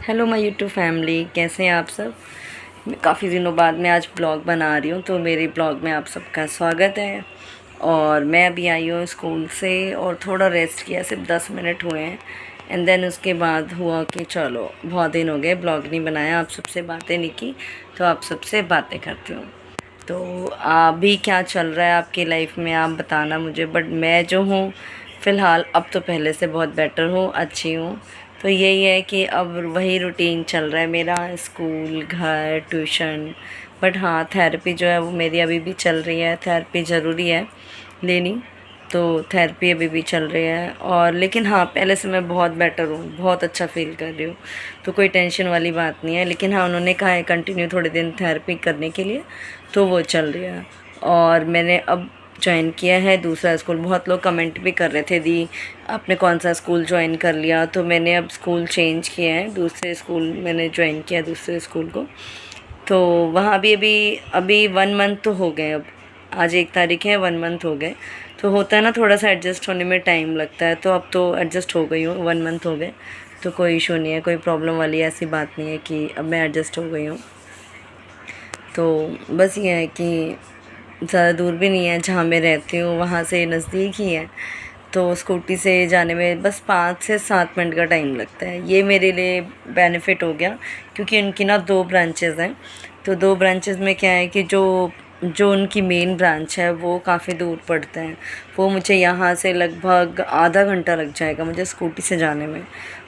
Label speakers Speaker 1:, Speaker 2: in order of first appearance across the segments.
Speaker 1: Hello my YouTube family, कैसे हैं आप सब। मैं काफ़ी दिनों बाद मैं आज ब्लॉग बना रही हूँ, तो मेरे ब्लॉग में आप सबका स्वागत है। और मैं अभी आई हूँ स्कूल से और थोड़ा रेस्ट किया, सिर्फ 10 मिनट हुए हैं। एंड देन उसके बाद हुआ कि चलो बहुत दिन हो गए ब्लॉग नहीं बनाया, आप सबसे बातें नहीं की, तो आप सबसे बातें करती हूँ। तो अभी क्या चल रहा है आपकी लाइफ में आप बताना मुझे। बट मैं जो हूँ फ़िलहाल अब तो पहले से बहुत बेटर हूँ, अच्छी हूँ। तो यही है कि अब वही रूटीन चल रहा है मेरा, स्कूल, घर, ट्यूशन। बट हाँ, थेरेपी जो है वो मेरी अभी भी चल रही है। थेरेपी ज़रूरी है लेनी, तो थेरेपी अभी भी चल रही है। और लेकिन हाँ, पहले से मैं बहुत बेटर हूँ, बहुत अच्छा फ़ील कर रही हूँ, तो कोई टेंशन वाली बात नहीं है। लेकिन हाँ, उन्होंने कहा है कंटिन्यू थोड़े दिन थेरेपी करने के लिए, तो वो चल रही है। और मैंने अब जॉइन किया है दूसरा स्कूल। बहुत लोग कमेंट भी कर रहे थे, दी आपने कौन सा स्कूल जॉइन कर लिया। तो मैंने अब स्कूल चेंज किया है, दूसरे स्कूल मैंने जॉइन किया, दूसरे स्कूल को। तो वहाँ भी अभी अभी 1 मंथ तो हो गए। अब आज 1 तारीख है, 1 मंथ हो गए। तो होता है ना, थोड़ा सा एडजस्ट होने में टाइम लगता है, तो अब तो एडजस्ट हो गई हूँ, 1 मंथ हो गए। तो कोई इशू नहीं है, कोई प्रॉब्लम वाली ऐसी बात नहीं है कि अब मैं एडजस्ट हो गई हूँ। तो बस ये है कि ज़्यादा दूर भी नहीं है, जहाँ मैं रहती हूँ वहाँ से नज़दीक ही है। तो स्कूटी से जाने में बस 5 से 7 मिनट का टाइम लगता है। ये मेरे लिए बेनिफिट हो गया, क्योंकि उनकी ना 2 ब्रांचेज़ हैं। तो 2 ब्रांचेज़ में क्या है कि जो जो उनकी मेन ब्रांच है वो काफ़ी दूर पड़ता है। वो मुझे यहाँ से लगभग आधा घंटा लग जाएगा मुझे स्कूटी से जाने में।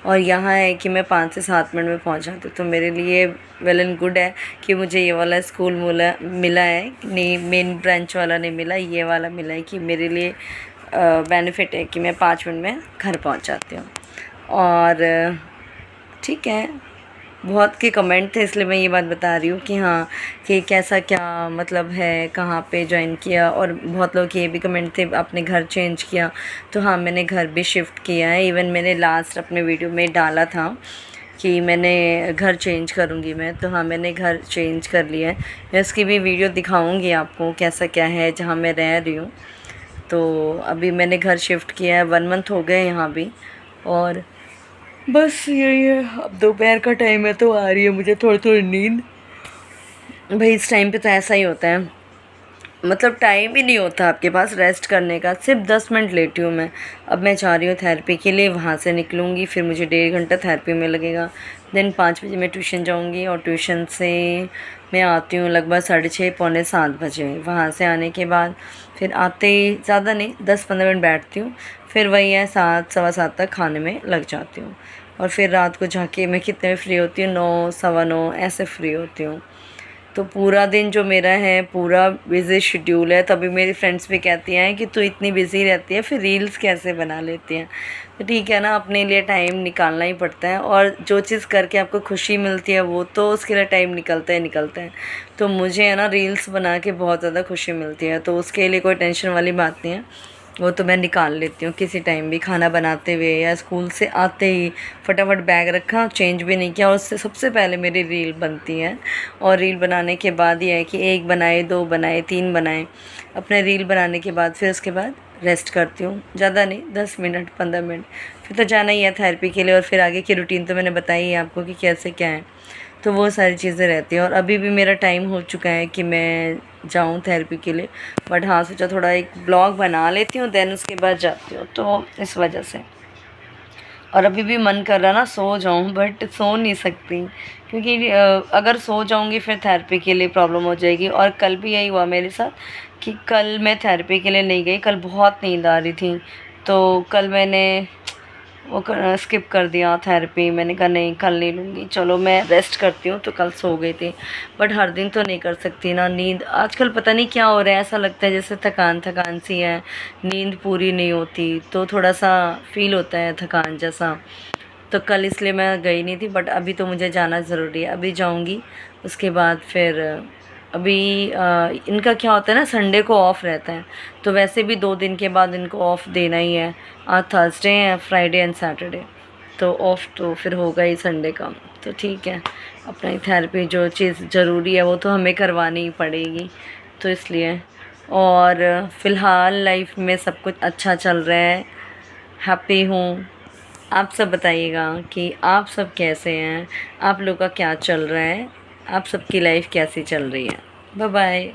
Speaker 1: और यहाँ है कि मैं 5 से 7 मिनट में पहुँच जाती हूँ। तो मेरे लिए वेल एंड गुड है कि मुझे ये वाला स्कूल मिला है, नहीं मेन ब्रांच वाला नहीं मिला, ये वाला मिला है कि मेरे लिए बेनिफिट है कि मैं 5 मिनट में घर पहुँच जाती हूँ। और ठीक है, बहुत के कमेंट थे, इसलिए मैं ये बात बता रही हूँ कि हाँ, कि कैसा क्या मतलब है, कहाँ पे ज्वाइन किया। और बहुत लोग ये भी कमेंट थे आपने घर चेंज किया। तो हाँ, मैंने घर भी शिफ्ट किया है। इवन मैंने लास्ट अपने वीडियो में डाला था कि मैंने घर चेंज करूँगी मैं। तो हाँ, मैंने घर चेंज कर लिया है। मैं उसकी भी वीडियो दिखाऊँगी आपको कैसा क्या है जहाँ मैं रह रही हूँ। तो अभी मैंने घर शिफ्ट किया है, 1 मंथ हो गए यहाँ भी। और बस यही है, अब दोपहर का टाइम है तो आ रही है मुझे थोड़ी थोड़ी नींद। भाई इस टाइम पे तो ऐसा ही होता है, मतलब टाइम ही नहीं होता आपके पास रेस्ट करने का। सिर्फ 10 मिनट लेटी हूँ मैं। अब मैं जा रही हूँ थेरेपी के लिए, वहाँ से निकलूँगी, फिर मुझे 1.5 घंटा थेरेपी में लगेगा। देन 5 बजे मैं ट्यूशन जाऊँगी, और ट्यूशन से मैं आती हूँ लगभग 6:30 पौने 7 बजे। वहाँ से आने के बाद फिर आते ही ज़्यादा नहीं, 10-15 मिनट बैठती हूँ। फिर वही है, 7 सवा 7 तक खाने में लग जाती हूँ। और फिर रात को जाके मैं कितने में फ्री होती हूँ, 9 सवा 9 ऐसे फ्री होती हूँ। तो पूरा दिन जो मेरा है पूरा बिज़ी शेड्यूल है। तभी मेरी फ्रेंड्स भी कहती हैं कि तू इतनी बिज़ी रहती है, फिर रील्स कैसे बना लेती हैं। तो ठीक है ना, अपने लिए टाइम निकालना ही पड़ता है। और जो चीज़ करके आपको खुशी मिलती है वो तो उसके लिए टाइम निकलता ही निकलता है। तो मुझे है ना, रील्स बना के बहुत ज़्यादा खुशी मिलती है, तो उसके लिए कोई टेंशन वाली बात नहीं है। वो तो मैं निकाल लेती हूँ किसी टाइम भी, खाना बनाते हुए या स्कूल से आते ही फटाफट बैग रखा, चेंज भी नहीं किया, और उससे सबसे पहले मेरी रील बनती है। और रील बनाने के बाद ये है कि 1 बनाए, 2 बनाए, 3 बनाए। अपने रील बनाने के बाद फिर उसके बाद रेस्ट करती हूँ, ज़्यादा नहीं, 10 मिनट 15 मिनट। फिर तो जाना ही है थेरेपी के लिए, और फिर आगे की रूटीन तो मैंने बताई है आपको कि कैसे क्या है। तो वो सारी चीज़ें रहती हैं। और अभी भी मेरा टाइम हो चुका है कि मैं जाऊँ थेरेपी के लिए। बट हाँ, सोचा थोड़ा एक ब्लॉग बना लेती हूँ, देन उसके बाद जाती हूँ, तो इस वजह से। और अभी भी मन कर रहा ना सो जाऊँ, बट सो नहीं सकती, क्योंकि अगर सो जाऊँगी फिर थेरेपी के लिए प्रॉब्लम हो जाएगी। और कल भी यही हुआ मेरे साथ कि कल मैं थेरेपी के लिए नहीं गई। कल बहुत नींद आ रही थी, तो कल मैंने वो स्किप कर दिया थेरेपी। मैंने कहा नहीं, कल नहीं लूँगी, चलो मैं रेस्ट करती हूँ, तो कल सो गई थी। बट हर दिन तो नहीं कर सकती ना नींद। आजकल पता नहीं क्या हो रहा है, ऐसा लगता है जैसे थकान थकान सी है, नींद पूरी नहीं होती, तो थोड़ा सा फील होता है थकान जैसा। तो कल इसलिए मैं गई नहीं थी। बट अभी तो मुझे जाना ज़रूरी है, अभी जाऊँगी। उसके बाद फिर अभी इनका क्या होता है ना, संडे को ऑफ़ रहता है, तो वैसे भी 2 दिन के बाद इनको ऑफ़ देना ही है। आज थर्सडे है, फ्राइडे एंड सैटरडे, तो ऑफ़ तो फिर होगा ही संडे का। तो ठीक है, अपनी थेरेपी जो चीज़ ज़रूरी है वो तो हमें करवानी ही पड़ेगी, तो इसलिए। और फ़िलहाल लाइफ में सब कुछ अच्छा चल रहा है, हैप्पी हूँ। आप सब बताइएगा कि आप सब कैसे हैं, आप लोग का क्या चल रहा है, आप सबकी लाइफ कैसी चल रही है। Bye bye.